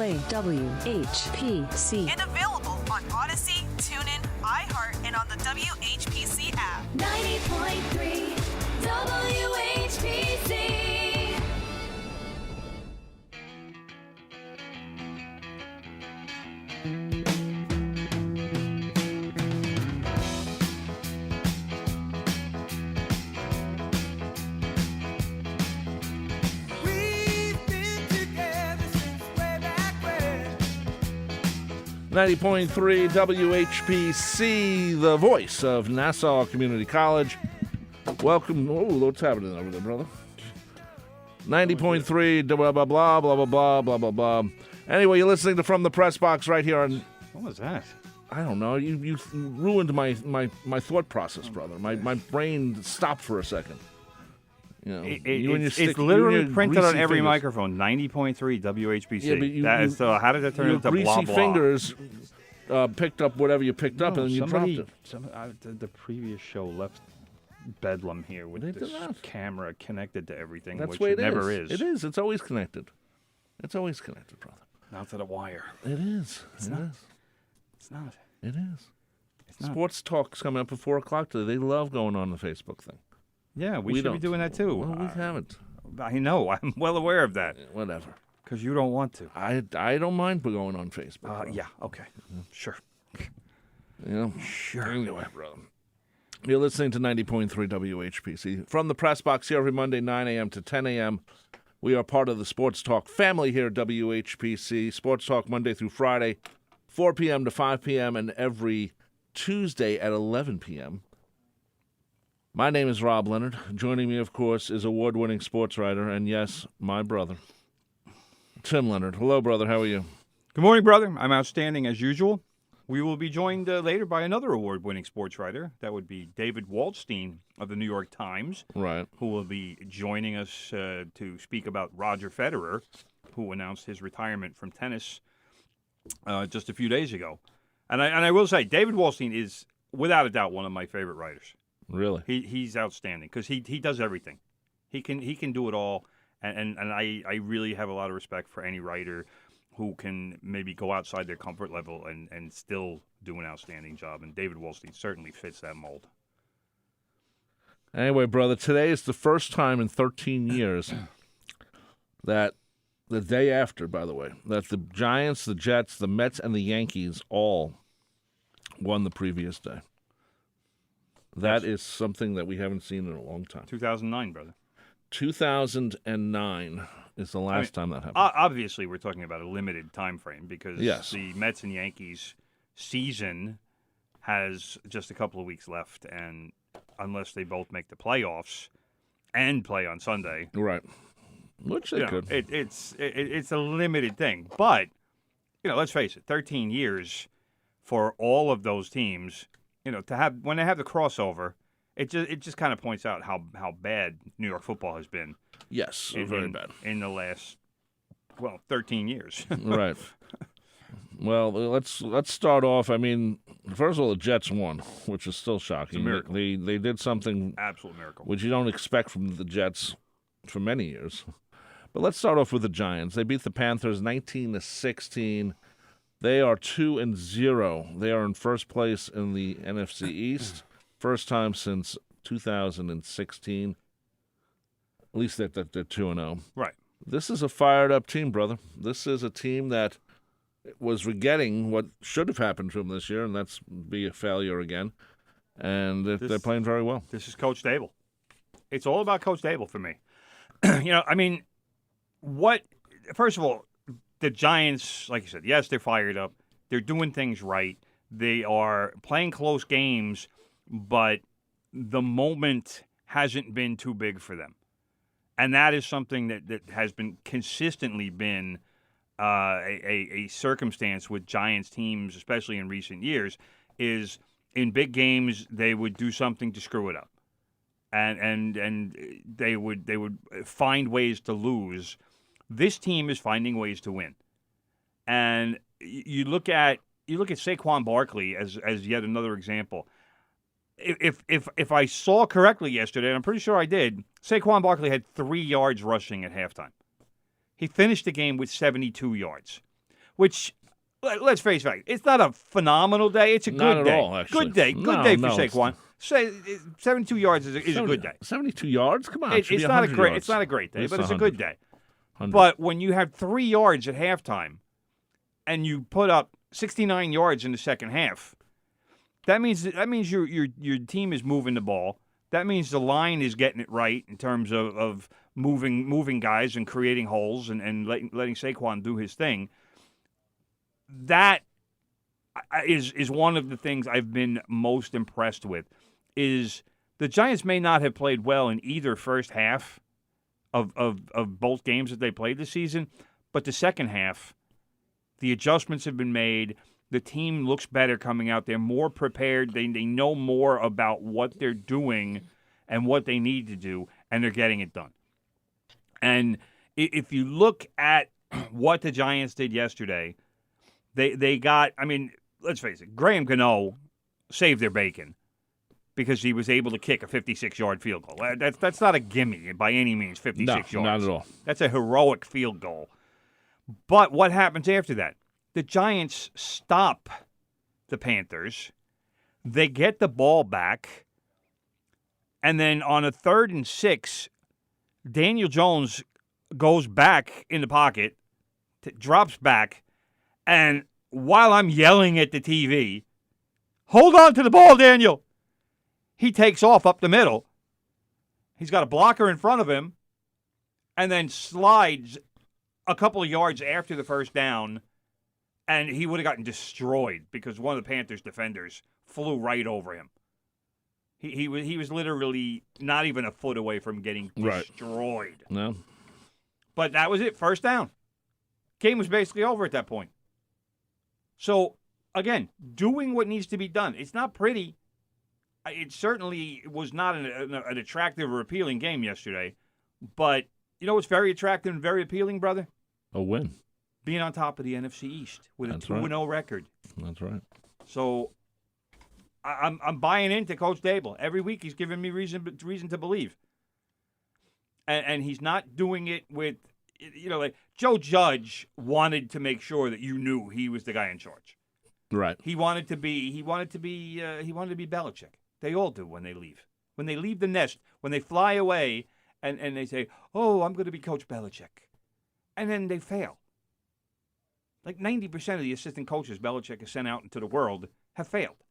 play WHPC. And available on Odyssey, TuneIn, iHeart, and on the WHPC app. 90.3 WHPC. We've been together since way back when. 90.3 WHPC, the voice of Nassau Community College. Welcome. Oh, what's happening over there, brother? 90.3, blah, blah, blah, blah, blah, blah, blah, blah, blah. Anyway, you're listening to From the Press Box right here on... What was that? I don't know. You ruined my thought process, brother. My brain stopped for a second. You know, It's literally printed on every microphone. 90.3 WHPC. Yeah, so how did that turn into greasy blah blah? fingers picked up whatever you picked up, and then you dropped it. The previous show left bedlam here with They this did not. camera connected to everything, That's which the way it it never is. is. It is. It's always connected. It's always connected, brother. Not to the wire. It is. It's It not. is. It's not. It is. It's not. Sports Talk's coming up at 4 o'clock today. They love going on the Facebook thing. Yeah, we should don't. be doing that too. Well, we haven't. I know. I'm well aware of that. Whatever. Because you don't want to. I don't mind going on Facebook. bro. Yeah. Okay. Sure. You know? Sure. Anyway, brother. You're listening to 90.3 WHPC. From the Press Box here every Monday, 9 a.m. to 10 a.m. We are part of the Sports Talk family here at WHPC. Sports Talk Monday through Friday, 4 p.m. to 5 p.m. and every Tuesday at 11 p.m. My name is Rob Leonard. Joining me, of course, is award-winning sports writer and, yes, my brother, Tim Leonard. Hello, brother. How are you? Good morning, brother. I'm outstanding as usual. We will be joined later by another award-winning sports writer. That would be David Waldstein of the New York Times, Right. who will be joining us to speak about Roger Federer, who announced his retirement from tennis just a few days ago. And I will say, David Waldstein is, without a doubt, one of my favorite writers. Really? He's outstanding because he does everything. He can do it all, and I really have a lot of respect for any writer who can maybe go outside their comfort level and still do an outstanding job. And David Waldstein certainly fits that mold. Anyway, brother, today is the first time in 13 years that the day after, by the way, that the Giants, the Jets, the Mets, and the Yankees all won the previous day. That is something that we haven't seen in a long time. 2009, brother. 2009 is the last time that happened. Obviously, we're talking about a limited time frame because Yes. the Mets and Yankees season has just a couple of weeks left, and unless they both make the playoffs and play on Sunday, Right. Which they could. it's a limited thing. But let's face it, 13 years for all of those teams. To have when they have the crossover, it just kind of points out how bad New York football has been. Yes, very bad. In the last 13 years. Right. Well, let's start off. I mean, first of all, the Jets won, which is still shocking. It's a miracle. They did something Absolute miracle. which you don't expect from the Jets for many years. But let's start off with the Giants. They beat the Panthers 19-16. They are 2-0. They are in first place in the NFC East. First time since 2016. At least they're 2-0. Right. This is a fired-up team, brother. This is a team that was forgetting what should have happened to them this year, and that's be a failure again. And they're playing very well. This is Coach Dable. It's all about Coach Dable for me. First of all, the Giants, like you said, yes, they're fired up. They're doing things right. They are playing close games, but the moment hasn't been too big for them. And that is something that has been consistently been a circumstance with Giants teams, especially in recent years, is in big games they would do something to screw it up. And they would find ways to lose. This team is finding ways to win. And you look at Saquon Barkley as yet another example. If I saw correctly yesterday, and I'm pretty sure I did, Saquon Barkley had 3 yards rushing at halftime. He finished the game with 72 yards. which, let's face it, it's not a phenomenal day. It's a Not good at day. all, actually. Good day. Good No, day for no, it's- Saquon. Say 72 yards is a good day. 72 yards? Come on. It should It's be not a 100 great. yards. It's not a great day, At but least it's a good day. 100. But when you have 3 yards at halftime, and you put up 69 yards in the second half, that means your team is moving the ball. That means the line is getting it right in terms of moving guys and creating holes and letting Saquon do his thing. That is one of the things I've been most impressed with. Is the Giants may not have played well in either first half of both games that they played this season, but the second half, the adjustments have been made. The team looks better coming out. They're more prepared. They know more about what they're doing and what they need to do, and they're getting it done. And if you look at what the Giants did yesterday, they got, I mean, let's face it, Graham Gano saved their bacon because he was able to kick a 56-yard field goal. That's not a gimme by any means, 56 yards. Not at all. That's a heroic field goal. But what happens after that? The Giants stop the Panthers. They get the ball back. And then on a 3rd and 6, Daniel Jones goes back in the pocket, drops back, and while I'm yelling at the TV, hold on to the ball, Daniel, he takes off up the middle. He's got a blocker in front of him and then slides a couple of yards after the first down, and he would have gotten destroyed because one of the Panthers' defenders flew right over him. He was literally not even a foot away from getting destroyed. No. But that was it, first down. Game was basically over at that point. So, again, doing what needs to be done. It's not pretty. It certainly was not an attractive or appealing game yesterday. But you know what's very attractive and very appealing, brother? A win. Being on top of the NFC East with That's a 2-0 record. That's right. So I'm buying into Coach Dable. Every week he's giving me reason to believe. And he's not doing it with, like Joe Judge wanted to make sure that you knew he was the guy in charge. Right. He wanted to be Belichick. They all do when they leave. When they leave the nest, when they fly away and they say, "Oh, I'm going to be Coach Belichick." And then they fail. Like 90% of the assistant coaches Belichick has sent out into the world have failed.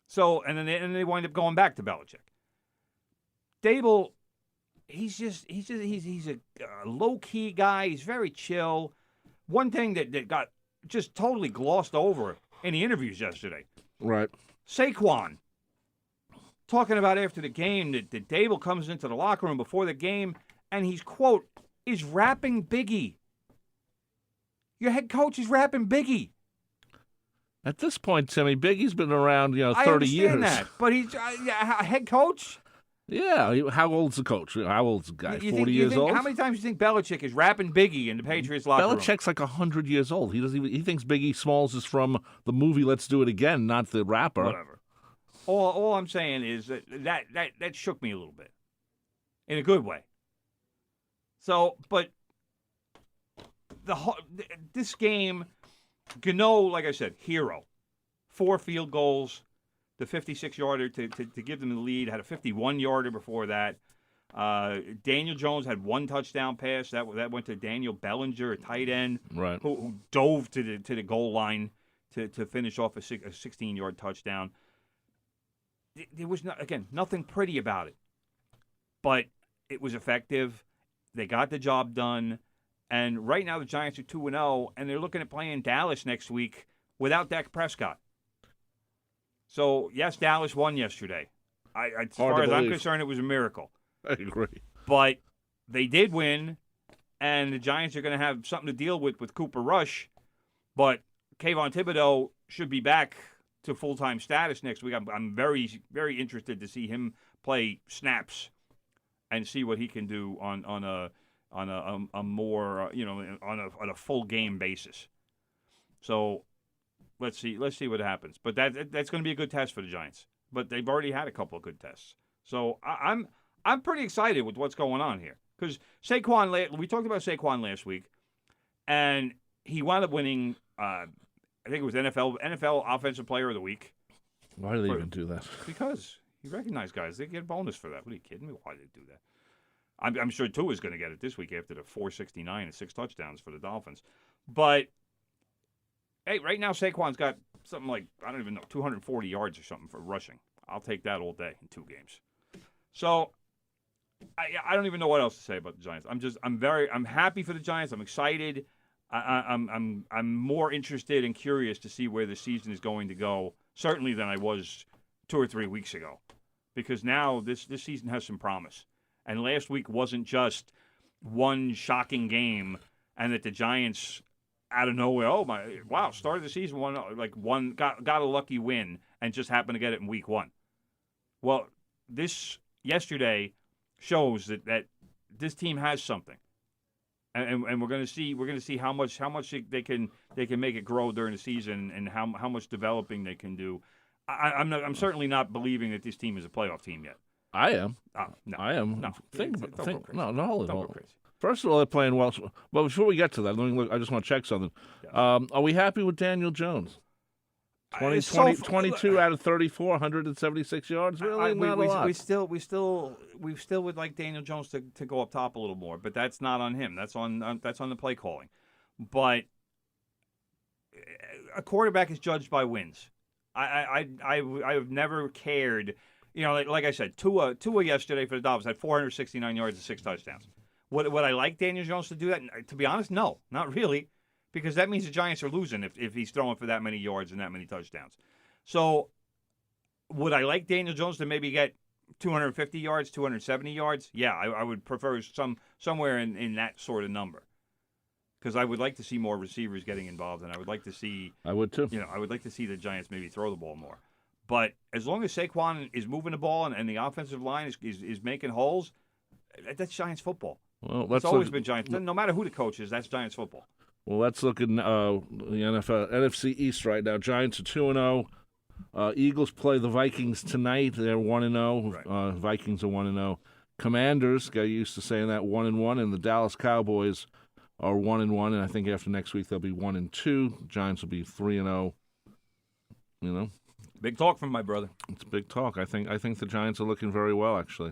So, and then they wind up going back to Belichick. Dable, he's a low-key guy. He's very chill. One thing that got just totally glossed over in the interviews yesterday. Right. Saquon talking about after the game that Dable comes into the locker room before the game and he's, quote, is rapping Biggie. Your head coach is rapping Biggie. At this point, Timmy, Biggie's been around, 30 I understand years. that, but he's a head coach? Yeah. How old's the coach? How old's the guy? You 40 think- years old? How many times do you think Belichick is rapping Biggie in the Patriots locker room? Belichick's like 100 years old. He thinks Biggie Smalls is from the movie Let's Do It Again, not the rapper. Whatever. All I'm saying is that shook me a little bit, in a good way. So, but this game, Gano, like I said, hero. 4 field goals, the 56-yarder to give them the lead. Had a 51-yarder before that. Daniel Jones had 1 touchdown pass. That went to Daniel Bellinger, a tight end, Right. who dove to the goal line to finish off a 16-yard touchdown. There was, nothing pretty about it. But it was effective. They got the job done. And right now the Giants are 2-0, and they're looking at playing Dallas next week without Dak Prescott. So, yes, Dallas won yesterday. As far as I'm concerned, it was a miracle. I agree. But they did win, and the Giants are going to have something to deal with Cooper Rush. But Kayvon Thibodeau should be back to full-time status next week. I'm very, very interested to see him play snaps and see what he can do on a more on a full game basis. So let's see what happens. But that's going to be a good test for the Giants. But they've already had a couple of good tests. So I'm pretty excited with what's going on here because Saquon. We talked about Saquon last week, and he wound up winning. I think it was NFL Offensive Player of the Week. Why do they even do that? Because he recognized guys. They get a bonus for that. What are you kidding me? Why did they do that? I'm sure Tua is going to get it this week after the 469 and 6 touchdowns for the Dolphins. But, hey, right now Saquon's got something like, I don't even know, 240 yards or something for rushing. I'll take that all day in 2 games. So, I don't even know what else to say about the Giants. I'm happy for the Giants. I'm excited. I'm more interested and curious to see where the season is going to go, certainly than I was 2 or 3 weeks ago. Because now this season has some promise. And last week wasn't just one shocking game, and that the Giants out of nowhere, started the season got a lucky win and just happened to get it in week 1. Well, this yesterday shows that this team has something, and we're going to see how much they can make it grow during the season, and how much developing they can do. I'm certainly not believing that this team is a playoff team yet. I am. No. I am. No. Hold Don't on. go crazy. First of all, they're playing well. But before we get to that, I just want to check something. Yes. Are we happy with Daniel Jones? 22 out of 34, 176 yards. Really, not a lot. We still would like Daniel Jones to go up top a little more, but that's not on him. That's on the play calling. But a quarterback is judged by wins. I've never cared. You know, like I said, Tua yesterday for the Dolphins had 469 yards and 6 touchdowns. Would I like Daniel Jones to do that? To be honest, no, not really, because that means the Giants are losing if he's throwing for that many yards and that many touchdowns. So, would I like Daniel Jones to maybe get 250 yards, 270 yards? Yeah, I would prefer somewhere in that sort of number, because I would like to see more receivers getting involved, and I would like to see. I would too. You know, I would like to see the Giants maybe throw the ball more. But as long as Saquon is moving the ball and the offensive line is making holes, that's Giants football. Well, it's always been Giants. No matter who the coach is, that's Giants football. Well, let's look at the NFC East right now. Giants are 2-0. Eagles play the Vikings tonight. They're 1-0. Right. Vikings are 1-0. Commanders, got used to saying that, 1-1, and the Dallas Cowboys are 1-1. And I think after next week they'll be 1-2. Giants will be 3-0. You know. Big talk from my brother. It's big talk. I think the Giants are looking very well, actually.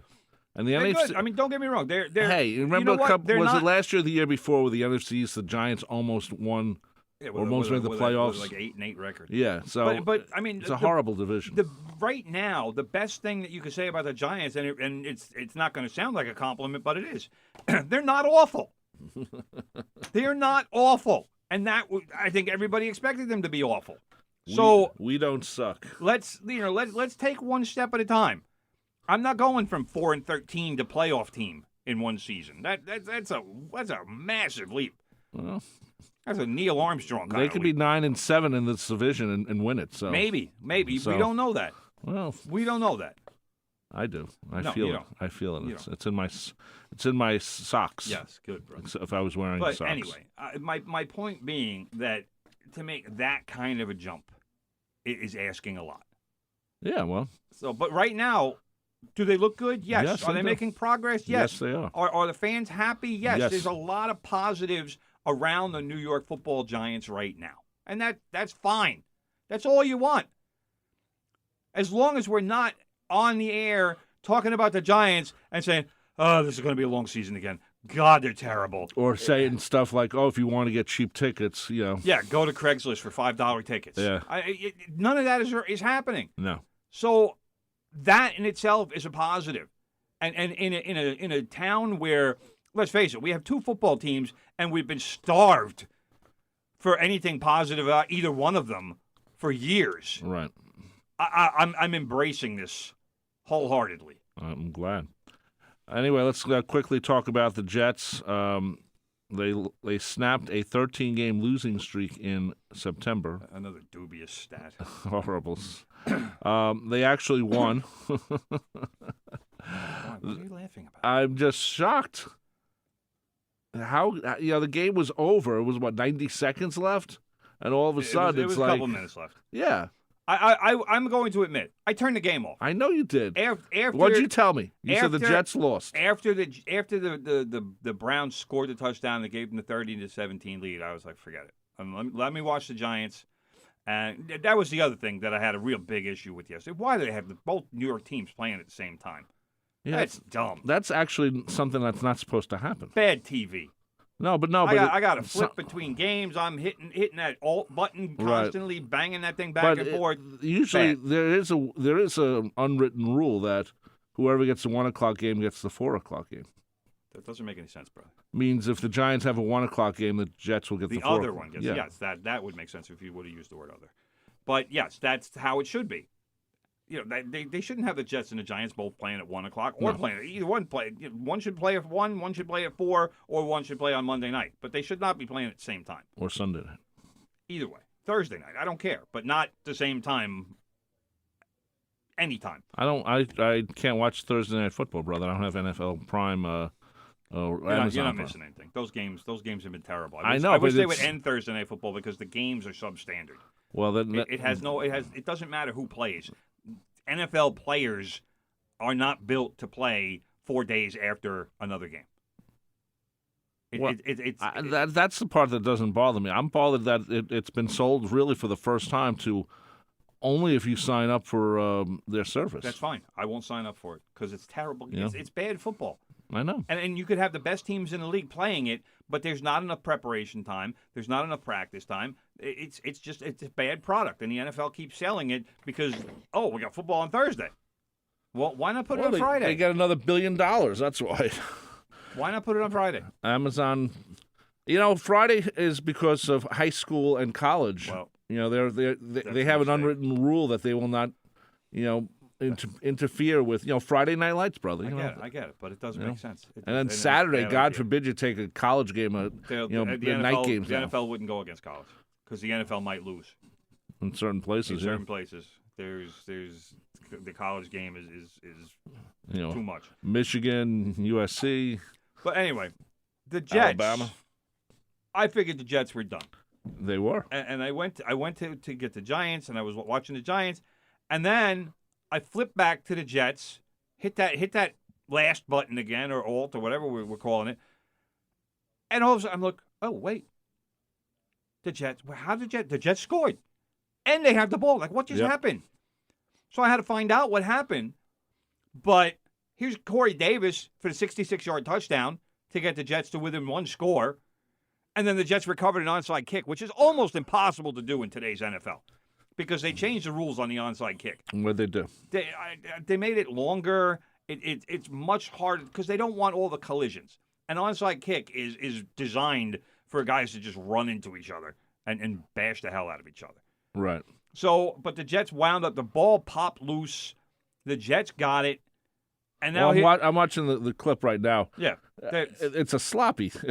And the they're NFC. Good. I mean, don't get me wrong. They're hey, remember you know it last year or the year before with the NFC East, the Giants almost won almost made the playoffs. Like 8-8 record. Yeah, so but I mean, it's a horrible division. Right now, the best thing that you can say about the Giants, and it's not going to sound like a compliment, but it is, they're not awful. They're not awful, and that I think everybody expected them to be awful. So we don't suck. Let's take one step at a time. I'm not going from 4-13 to playoff team in one season. That's a massive leap. Well, that's a Neil Armstrong kind they of could leap. be 9-7 in this division and win it. So maybe so, we don't know that. Well, we don't know that. I do. I No, feel you it. don't. I feel it. You It's in my socks. Yes, good, bro. If I was wearing But socks. anyway, my point being that to make that kind of a jump is asking a lot. Yeah, well. So, but right now, do they look good? Yes. Yes, Are they they do. making progress? Yes. Yes, they are. Are the fans happy? Yes. Yes. There's a lot of positives around the New York Football Giants right now, and that's fine. That's all you want. As long as we're not on the air talking about the Giants and saying, "Oh, this is going to be a long season again." God, they're terrible. Or saying stuff like, "Oh, if you want to get cheap tickets, you know." Yeah, go to Craigslist for $5 tickets. Yeah. None of that is happening. No. So that in itself is a positive. And in a town where, let's face it, we have 2 football teams and we've been starved for anything positive about either one of them for years. Right. I'm embracing this wholeheartedly. I'm glad. Anyway, let's quickly talk about the Jets. They snapped a 13-game losing streak in September. Another dubious stat. Horrible. They actually won. What are you laughing about? I'm just shocked. How the game was over. It was 90 seconds left, and all of a sudden it was it's a like couple minutes left. Yeah. I'm going to admit, I turned the game off. I know you did. After, What'd you tell me? You said the Jets lost. After the Browns scored the touchdown that gave them the 30-17 lead, I was like, forget it. And let me watch the Giants. And that was the other thing that I had a real big issue with yesterday. Why do they have both New York teams playing at the same time? Yeah, That's dumb. That's actually something that's not supposed to happen. Bad TV. But I got to flip between games. I'm hitting that alt button constantly, banging that thing back and forth. Usually Bad. there is a unwritten rule that whoever gets the 1 o'clock game gets the 4 o'clock game. That doesn't make any sense, bro. Means if the Giants have a 1 o'clock game, the Jets will get the 4 other one. Gets, yeah. Yes, that would make sense if you would have used the word other. But yes, that's how it should be. They shouldn't have the Jets and the Giants both playing at 1 o'clock or playing either one play. One should play at 1, one should play at 4, or one should play on Monday night. But they should not be playing at the same time. Or Sunday night. Either way, Thursday night. I don't care, but not the same time. Anytime. I can't watch Thursday Night Football, brother. I don't have NFL Prime. You're not missing anything. Those games have been terrible. I know. I wish they would end Thursday Night Football because the games are substandard. Well, then it doesn't matter who plays. NFL players are not built to play 4 days after another game. That's the part that doesn't bother me. I'm bothered that it's been sold really for the first time to only if you sign up for their service. That's fine. I won't sign up for it because it's terrible. Yeah. It's bad football. I know. And you could have the best teams in the league playing it, but there's not enough preparation time. There's not enough practice time. It's a bad product, and the NFL keeps selling it because, we got football on Thursday. Well, why not put it on Friday? They got another $1 billion. That's why. Why not put it on Friday? Amazon. Friday is because of high school and college. Well, they have an unwritten rule that they will not, interfere with Friday Night Lights, brother. I get it, but it doesn't make sense. And then Saturday, God forbid you take a college game, night games. The NFL wouldn't go against college because the NFL might lose in certain places. In certain places, there's the college game is too much. Michigan, USC. But anyway, the Jets. Alabama. I figured the Jets were done. They were. And I went to get the Giants, and I was watching the Giants, and then I flipped back to the Jets, hit that last button again, or alt, or whatever we're calling it, and all of a sudden I'm like, oh wait, the Jets. The Jets scored, and they have the ball. Like, what just happened? So I had to find out what happened. But here's Corey Davis for the 66-yard touchdown to get the Jets to within one score. And then the Jets recovered an onside kick, which is almost impossible to do in today's NFL because they changed the rules on the onside kick. What'd they do? They made it longer. It's much harder because they don't want all the collisions. An onside kick is designed for guys to just run into each other and bash the hell out of each other. Right. So, but the Jets wound up. The ball popped loose. The Jets got it. And now I'm watching the clip right now. Yeah, it's a sloppy pickup.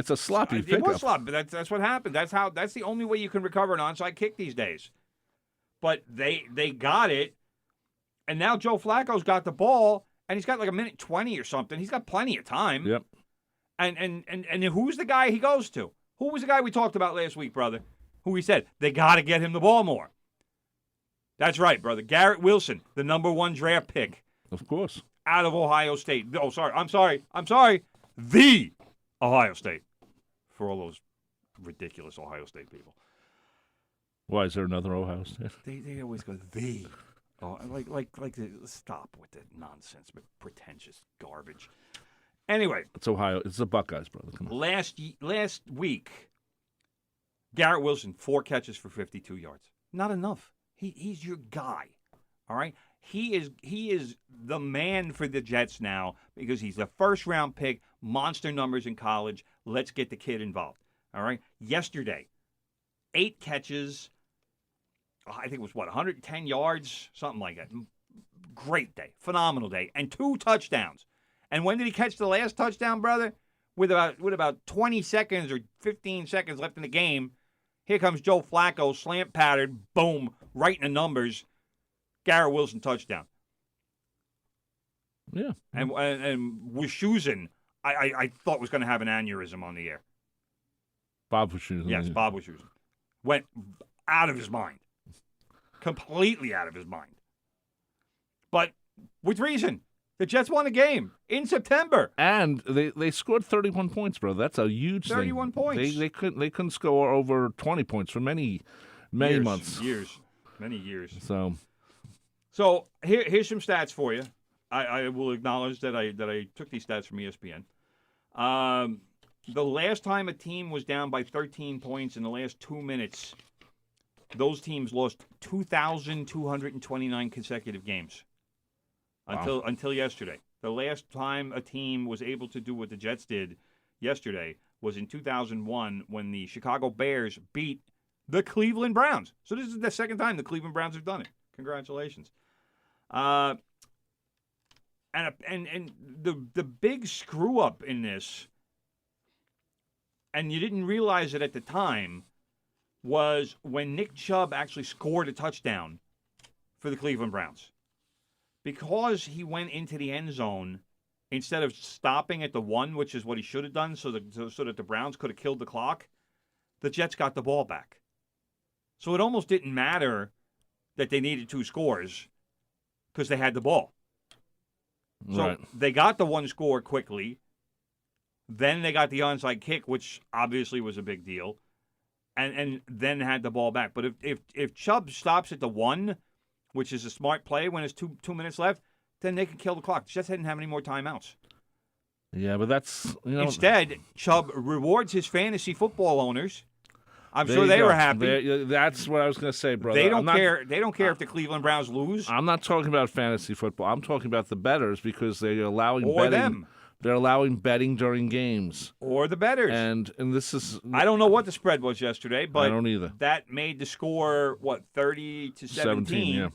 It was sloppy, but that's what happened. That's the only way you can recover an onside kick these days. But they got it, and now Joe Flacco's got the ball, and he's got like 1:20 or something. He's got plenty of time. Yep. And who's the guy he goes to? Who was the guy we talked about last week, brother? Who we said they got to get him the ball more. That's right, brother. Garrett Wilson, the #1 draft pick. Of course. Out of Ohio State. Oh, sorry. I'm sorry. The Ohio State. For all those ridiculous Ohio State people. Why is there another Ohio State? They always go the. Oh, like stop with that nonsense, but pretentious garbage. Anyway, it's Ohio. It's the Buckeyes, brother. Come on. Last week, Garrett Wilson 4 catches for 52 yards. Not enough. He's your guy. All right. He is the man for the Jets now because he's a first-round pick, monster numbers in college. Let's get the kid involved. All right. Yesterday, 8 catches. I think it was 110 yards, something like that. Great day, phenomenal day, and 2 touchdowns. And when did he catch the last touchdown, brother? With about 20 seconds or 15 seconds left in the game, here comes Joe Flacco, slant pattern, boom, right in the numbers. Garrett Wilson touchdown. Yeah. And Wischusen, I thought was going to have an aneurysm on the air. Bob Wischusen. Yes, Bob Wischusen. Went out of his mind. Completely out of his mind. But with reason. The Jets won a game in September. And they scored 31 points, bro. That's a huge 31 thing. points. They couldn't score over 20 points for many months. Many years. So here's some stats for you. I will acknowledge that I took these stats from ESPN. The last time a team was down by 13 points in the last 2 minutes, those teams lost 2,229 consecutive games until yesterday. The last time a team was able to do what the Jets did yesterday was in 2001 when the Chicago Bears beat the Cleveland Browns. So this is the second time the Cleveland Browns have done it. Congratulations. And the big screw up in this, and you didn't realize it at the time, was when Nick Chubb actually scored a touchdown for the Cleveland Browns. Because he went into the end zone instead of stopping at the 1, which is what he should have done so that the Browns could have killed the clock, the Jets got the ball back. So it almost didn't matter that they needed 2 scores because they had the ball. So They got the 1 score quickly. Then they got the onside kick, which obviously was a big deal, and then had the ball back. But if Chubb stops at the 1, which is a smart play when there's two minutes left, then they can kill the clock. The Jets didn't have any more timeouts. Yeah, but that's Instead, Chubb rewards his fantasy football owners. I'm sure they were happy. That's what I was going to say, brother. They don't care. They don't care if the Cleveland Browns lose. I'm not talking about fantasy football. I'm talking about the bettors because they're allowing betting. Them. They're allowing betting during games. Or the bettors. And this is... I don't know what the spread was yesterday, but I don't either. That made the score, 30-17? 17, yeah.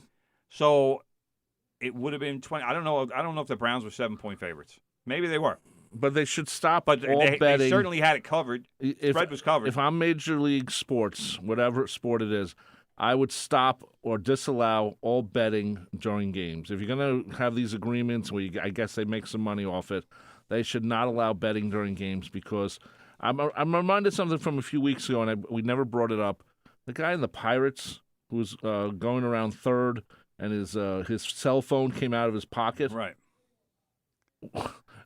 So it would have been 20. I don't know if the Browns were 7-point favorites. Maybe they were. But they should stop but all they betting. They certainly had it covered. Spread was covered. If I'm Major League Sports, whatever sport it is, I would stop or disallow all betting during games. If you're going to have these agreements where I guess they make some money off it, they should not allow betting during games because I'm reminded of something from a few weeks ago, and we never brought it up. The guy in the Pirates who was going around third, and his cell phone came out of his pocket. Right.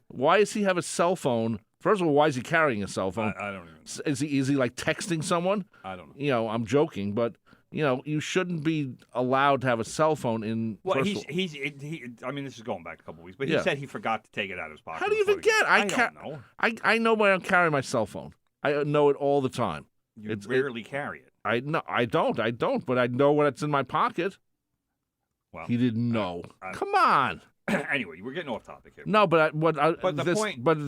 Why does he have a cell phone? First of all, why is he carrying a cell phone? I don't even. Is he like texting someone? I don't know. I'm joking, but you shouldn't be allowed to have a cell phone in. Well, I mean, this is going back a couple weeks, but he said he forgot to take it out of his pocket. How do you forget? I don't know. I know when I carry my cell phone. I know it all the time. You rarely carry it. I don't. But I know when it's in my pocket. Well, he didn't know. Come on. Anyway, we're getting off topic here. No, but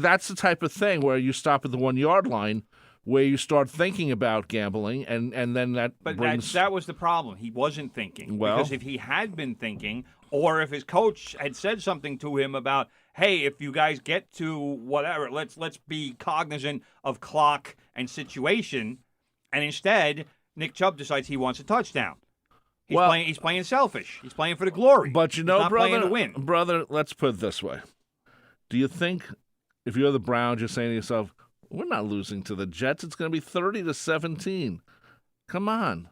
that's the type of thing where you stop at the 1 yard line, where you start thinking about gambling, and then that. But brings... that was the problem. He wasn't thinking. Well, because if he had been thinking, or if his coach had said something to him about, hey, if you guys get to whatever, let's be cognizant of clock and situation, and instead Nick Chubb decides he wants a touchdown. He's playing selfish. He's playing for the glory. But he's not playing to win. Brother, let's put it this way. Do you think if you're the Browns, you're saying to yourself, we're not losing to the Jets. It's going to be 30-17. Come on.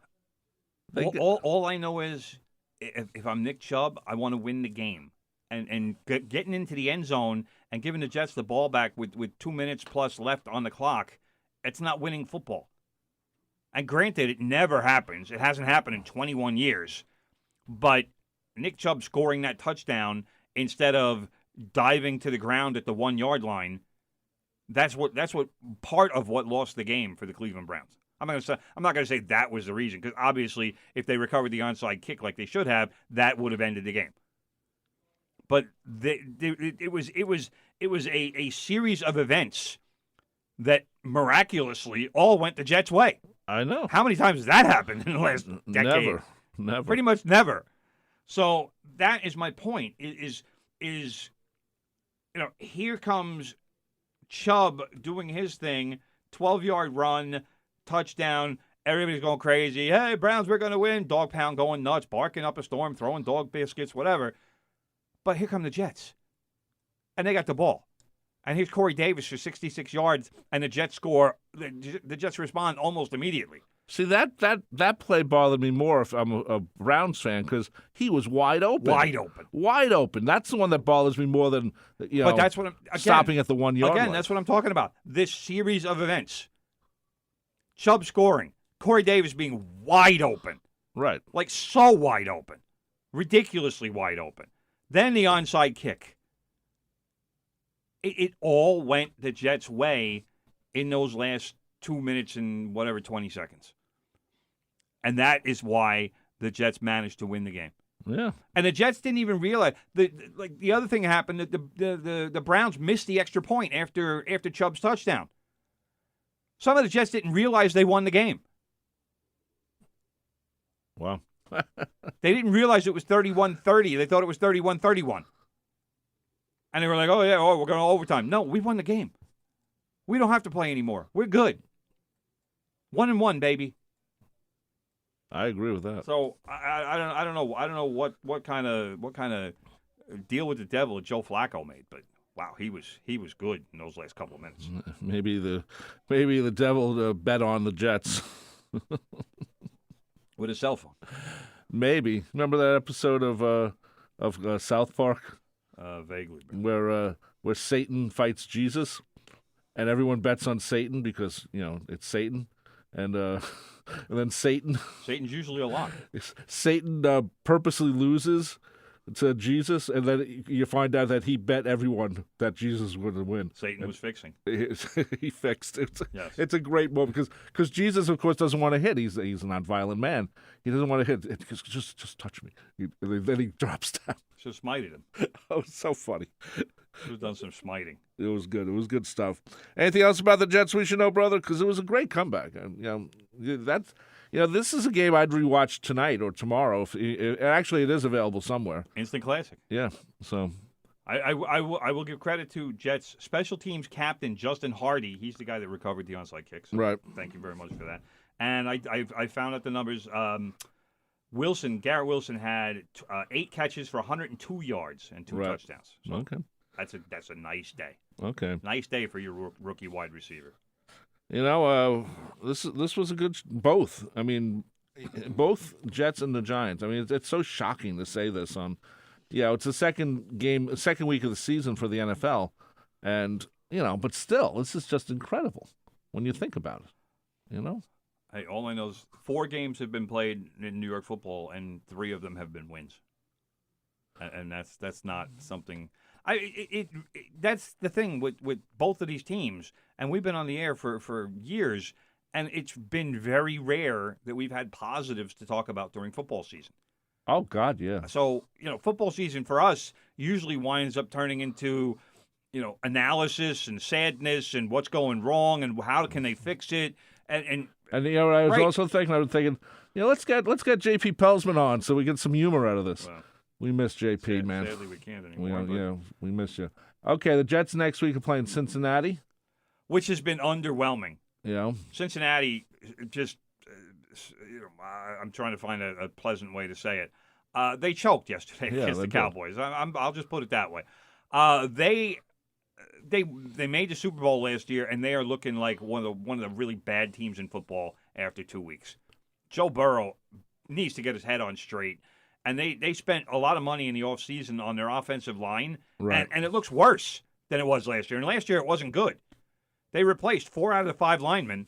All I know is if I'm Nick Chubb, I want to win the game. And getting into the end zone and giving the Jets the ball back with 2 minutes plus left on the clock, it's not winning football. And granted, it never happens. It hasn't happened in 21 years. But Nick Chubb scoring that touchdown instead of diving to the ground at the 1 yard line, that's what part of what lost the game for the Cleveland Browns. I'm not going to say that was the reason, because obviously if they recovered the onside kick like they should have, that would have ended the game. But it was a series of events that miraculously all went the Jets' way. I know. How many times has that happened in the last decade? Never. Pretty much never. So that is my point. Is here comes Chubb doing his thing, 12-yard run, touchdown. Everybody's going crazy. Hey, Browns, we're going to win. Dog pound going nuts, barking up a storm, throwing dog biscuits, whatever. But here come the Jets. And they got the ball. And here's Corey Davis for 66 yards, and the Jets score. The Jets respond almost immediately. See, that play bothered me more if I'm a Browns fan because he was wide open. Wide open. That's the one that bothers me more than, But that's what stopping at the 1 yard line. That's what I'm talking about. This series of events. Chubb scoring. Corey Davis being wide open. Right. Like so wide open. Ridiculously wide open. Then the onside kick. It all went the Jets' way in those last 2 minutes and 20 seconds. And that is why the Jets managed to win the game. Yeah. And the Jets didn't even realize the other thing happened that the Browns missed the extra point after Chubb's touchdown. Some of the Jets didn't realize they won the game. Wow. They didn't realize it was 31-30. They thought it was 31-31. And they were like, we're going to overtime. No, we won the game. We don't have to play anymore. We're good. 1-1, baby. I agree with that. So I don't know what kind of deal with the devil Joe Flacco made, but wow, he was good in those last couple of minutes. Maybe the devil bet on the Jets With his cell phone. Maybe. Remember that episode of South Park? Vaguely. Where Satan fights Jesus, and everyone bets on Satan because it's Satan, and then Satan's usually a lock. Satan purposely loses to Jesus, and then you find out that he bet everyone that Jesus would win. Satan was fixing. He fixed it. Yes. It's a great moment because Jesus, of course, doesn't want to hit. He's a nonviolent man. He doesn't want to hit. Just touch me. Then he drops down. Should have smited him. Oh, it's so funny. Should have done some smiting. It was good. It was good stuff. Anything else about the Jets we should know, brother? Because it was a great comeback. This is a game I'd rewatch tonight or tomorrow. Actually, it is available somewhere. Instant classic. Yeah. So I will give credit to Jets special teams captain Justin Hardy. He's the guy that recovered the onside kicks. So right. Thank you very much for that. And I found out the numbers. Garrett Wilson had 8 catches for 102 yards and 2 touchdowns. So okay. That's a nice day. Okay. Nice day for your rookie wide receiver. This was a good both. I mean, both Jets and the Giants. I mean, it's so shocking to say this on. It's the second week of the season for the NFL, and but still, this is just incredible when you think about it. Hey, all I know is 4 games have been played in New York football, and 3 of them have been wins. And that's not something. That's the thing with both of these teams, and we've been on the air for years, and it's been very rare that we've had positives to talk about during football season. Oh God, yeah. So football season for us usually winds up turning into analysis and sadness and what's going wrong and how can they fix it and I was also thinking, let's get JP Pelsman on so we get some humor out of this. Well, we miss JP, man. Sadly, we can't anymore. We miss you. Okay, the Jets next week are playing Cincinnati, which has been underwhelming. Cincinnati just, I'm trying to find a pleasant way to say it. They choked yesterday against the Cowboys. I'll just put it that way. They made the Super Bowl last year, and they are looking like one of the really bad teams in football after 2 weeks. Joe Burrow needs to get his head on straight, and they spent a lot of money in the offseason on their offensive line, and it looks worse than it was last year. And last year it wasn't good. They replaced 4 out of the 5 linemen,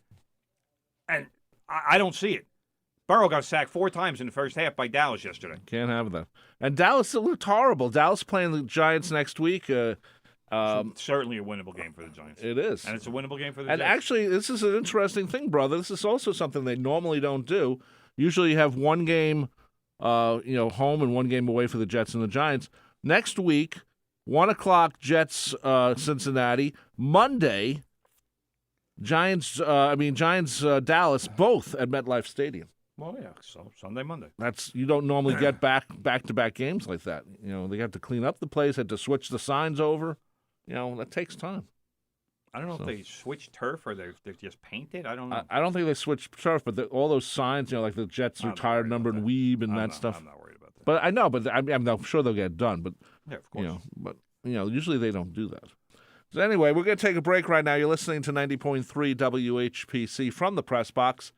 and I don't see it. Burrow got sacked 4 times in the first half by Dallas yesterday. Can't have that. And Dallas looked horrible. Dallas playing the Giants next week. Certainly a winnable game for the Giants. It is. And it's a winnable game for the Jets. And actually, this is an interesting thing, brother. This is also something they normally don't do. Usually you have one game home and one game away for the Jets and the Giants. Next week, 1 o'clock, Jets, Cincinnati. Monday, Giants, Dallas, both at MetLife Stadium. Well, yeah, so Sunday, Monday. You don't normally get back-to-back games like that. They have to clean up the place, had to switch the signs over. That takes time. I don't know if they switched turf or they're just painted. I don't know. I don't think they switched turf, but all those signs, like the Jets retired number and Weeb and that stuff. I'm not worried about that. But I know, but I'm sure they'll get it done. But yeah, of course. Usually they don't do that. So anyway, we're going to take a break right now. You're listening to 90.3 WHPC from the press box.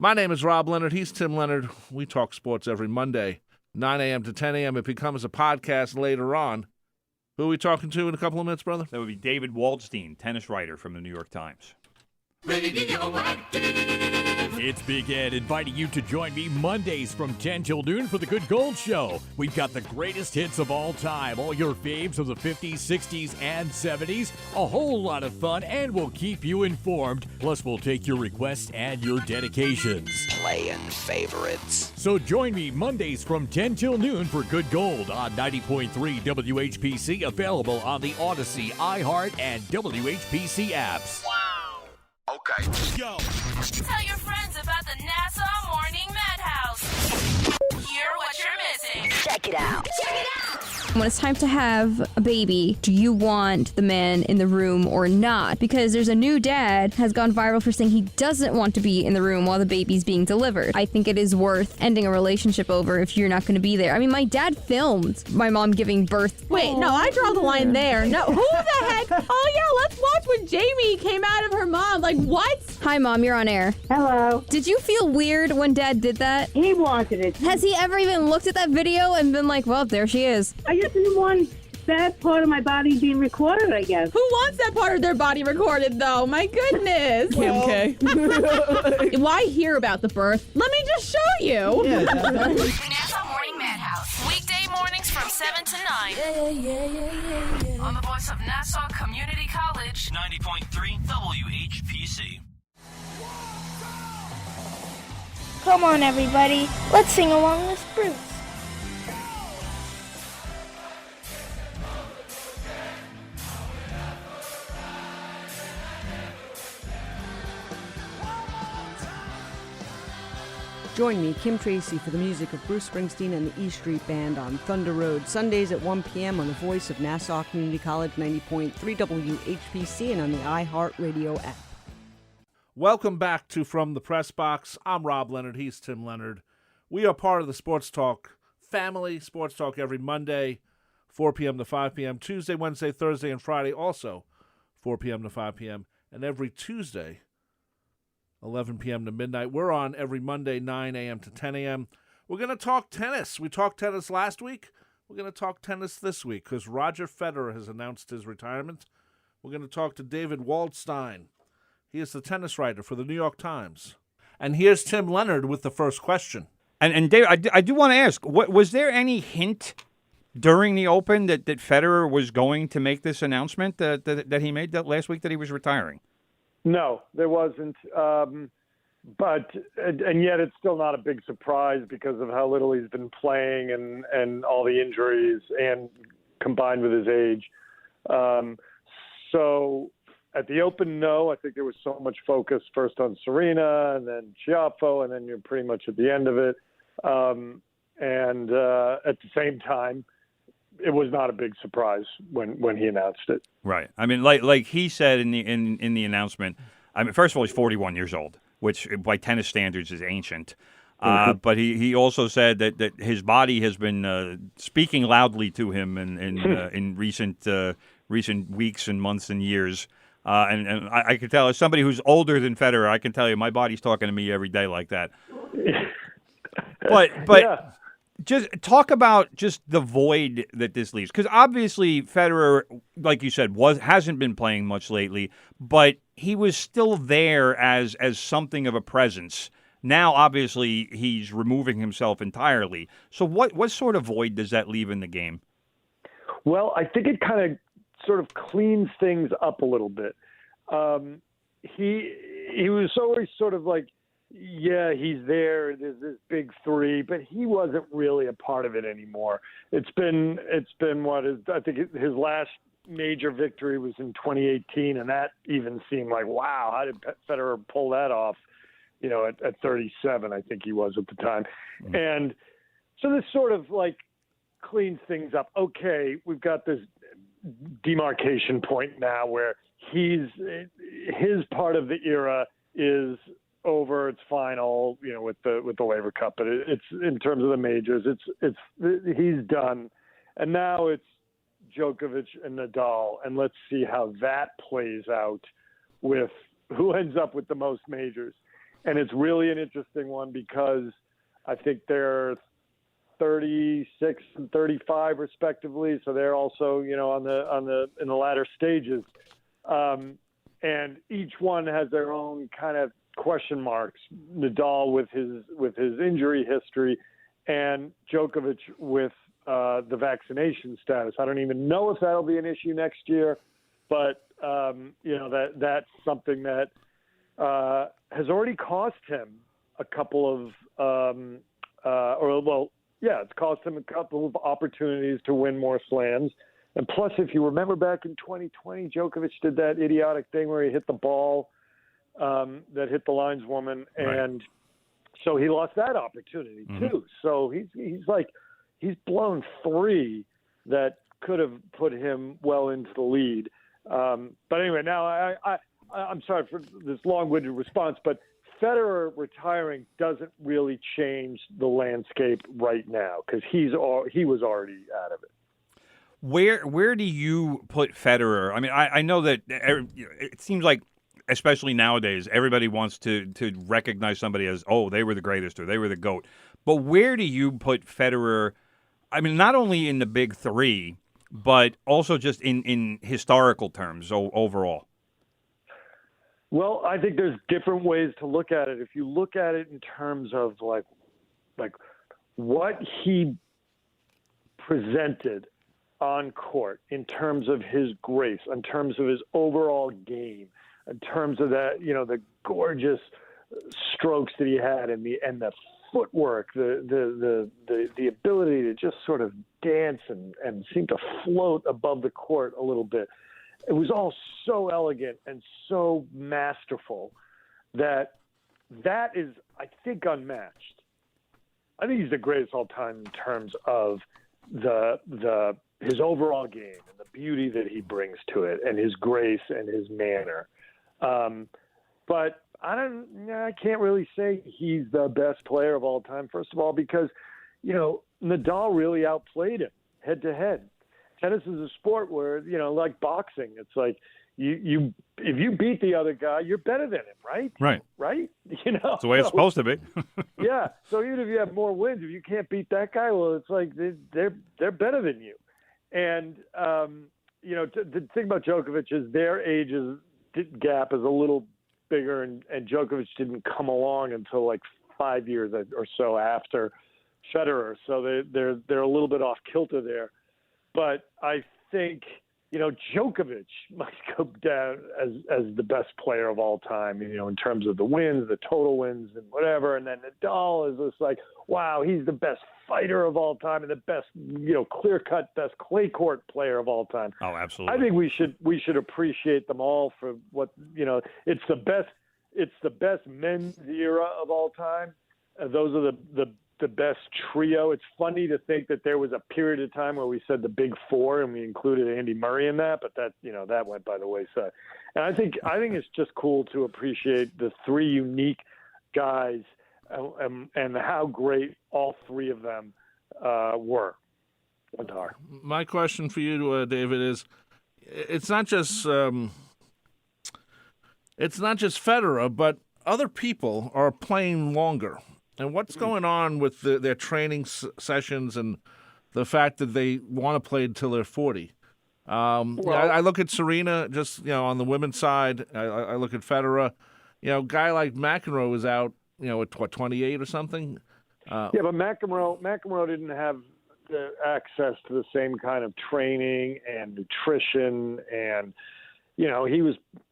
My name is Rob Leonard. He's Tim Leonard. We talk sports every Monday, 9 a.m. to 10 a.m. It becomes a podcast later on. Who are we talking to in a couple of minutes, brother? That would be David Waldstein, tennis writer from the New York Times. It's Big Ed inviting you to join me Mondays from 10 till noon for the Good Gold Show. We've got the greatest hits of all time, all your faves of the 50s, 60s, and 70s. A whole lot of fun, and we'll keep you informed. Plus, we'll take your requests and your dedications. Playing favorites. So join me Mondays from 10 till noon for Good Gold on 90.3 WHPC, available on the Odyssey, iHeart, and WHPC apps. Okay. Go. Tell your friends about the Nassau Morning Madhouse. Hear what you're missing. Check it out. When it's time to have a baby, do you want the man in the room or not? Because there's a new dad has gone viral for saying he doesn't want to be in the room while the baby's being delivered. I think it is worth ending a relationship over if you're not going to be there. I mean, my dad filmed my mom giving birth. Wait, no, I draw the line there. No, who the heck? Oh, yeah, let's watch when Jamie came out of her mom. Like, what? Hi, Mom, you're on air. Hello. Did you feel weird when Dad did that? He wanted it. Has he ever even looked at that video and been like, well, there she is? I just didn't want that part of my body being recorded, I guess. Who wants that part of their body recorded, though? My goodness. Kim K. Why hear about the birth? Let me just show you. The Nassau Morning Madhouse. Weekday mornings from 7 to 9. On the voice of Nassau Community College. 90.3 WHPC. Come on, everybody. Let's sing along with Bruce. Join me, Kim Tracy, for the music of Bruce Springsteen and the E Street Band on Thunder Road, Sundays at 1 p.m. on the voice of Nassau Community College 90.3 WHPC and on the iHeartRadio app. Welcome back to From the Press Box. I'm Rob Leonard. He's Tim Leonard. We are part of the Sports Talk family. Sports Talk every Monday, 4 p.m. to 5 p.m. Tuesday, Wednesday, Thursday, and Friday also 4 p.m. to 5 p.m. And every Tuesday, 11 p.m. to midnight. We're on every Monday, 9 a.m. to 10 a.m. We're going to talk tennis. We talked tennis last week. We're going to talk tennis this week because Roger Federer has announced his retirement. We're going to talk to David Waldstein. He is the tennis writer for the New York Times. And here's Tim Leonard with the first question. And David, I do want to ask, was there any hint during the Open that Federer was going to make this announcement that he made that last week that he was retiring? No, there wasn't. But yet it's still not a big surprise because of how little he's been playing and all the injuries and combined with his age. So at the Open, no, I think there was so much focus first on Serena and then Schiaffo, and then you're pretty much at the end of it. And at the same time, it was not a big surprise when he announced it. Right. I mean, like he said in the announcement. I mean, first of all, he's 41 years old, which by tennis standards is ancient. But he also said that his body has been speaking loudly to him in recent weeks and months and years. And I can tell, as somebody who's older than Federer, I can tell you my body's talking to me every day like that. But yeah. Just talk about just the void that this leaves, because obviously Federer, like you said, hasn't been playing much lately, but he was still there as something of a presence. Now, obviously, he's removing himself entirely. So, what sort of void does that leave in the game? Well, I think it kind of sort of cleans things up a little bit. He was always sort of like, yeah, he's there. There's this big three, but he wasn't really a part of it anymore. It's been what is, I think his last major victory was in 2018, and that even seemed like, wow, how did Federer pull that off? You know, at 37, I think he was at the time. Mm-hmm. And so this sort of like cleans things up. Okay, we've got this demarcation point now where his part of the era is over, it's final, you know, with the Laver Cup, but it's in terms of the majors, he's done, and now it's Djokovic and Nadal, and let's see how that plays out with who ends up with the most majors. And it's really an interesting one because I think they're 36 and 35 respectively, so they're also, in the latter stages. And each one has their own kind of question marks. Nadal with his injury history, and Djokovic with the vaccination status. I don't even know if that'll be an issue next year, but that's something that has already cost him a couple of it's cost him a couple of opportunities to win more slams. And plus, if you remember back in 2020, Djokovic did that idiotic thing where he hit the ball that hit the lineswoman, and so he lost that opportunity too. So he's blown 3 that could have put him well into the lead. But anyway, now I'm sorry for this long-winded response, but Federer retiring doesn't really change the landscape right now because he was already out of it. Where do you put Federer? I mean, I know that it seems like, especially nowadays, everybody wants to recognize somebody as, they were the greatest or they were the GOAT. But where do you put Federer? I mean, not only in the big 3, but also just in historical terms overall. Well, I think there's different ways to look at it. If you look at it in terms of like what he presented on court, in terms of his grace, in terms of his overall game, in terms of that, the gorgeous strokes that he had and the footwork, the ability to just sort of dance and seem to float above the court a little bit. It was all so elegant and so masterful that is, I think, unmatched. I think he's the greatest all time in terms of his overall game and the beauty that he brings to it and his grace and his manner. But I can't really say he's the best player of all time, first of all, because, Nadal really outplayed him head to head. Tennis is a sport where, like boxing, it's like if you beat the other guy, you're better than him, right? Right? That's the way it's supposed to be. Yeah. So even if you have more wins, if you can't beat that guy, well, it's like they're better than you. And the thing about Djokovic is their gap is a little bigger, and Djokovic didn't come along until like 5 years or so after Federer. So they're a little bit off kilter there. But I think, Djokovic might go down as the best player of all time, in terms of the wins, the total wins and whatever. And then Nadal is just like, wow, he's the best fighter of all time and the best, clear-cut, best clay court player of all time. Oh, absolutely. I think we should appreciate them all for what, it's the best men's era of all time. Those are the best trio. It's funny to think that there was a period of time where we said the big 4 and we included Andy Murray in that, but that went by the wayside. And I think it's just cool to appreciate the 3 unique guys and how great all 3 of them were. My question for you, David, is it's not just Federer, but other people are playing longer. And what's going on with their training sessions and the fact that they want to play until they're 40? I look at Serena just, on the women's side. I look at Federer. Guy like McEnroe was out, at 28 or something? Yeah, but McEnroe didn't have the access to the same kind of training and nutrition and,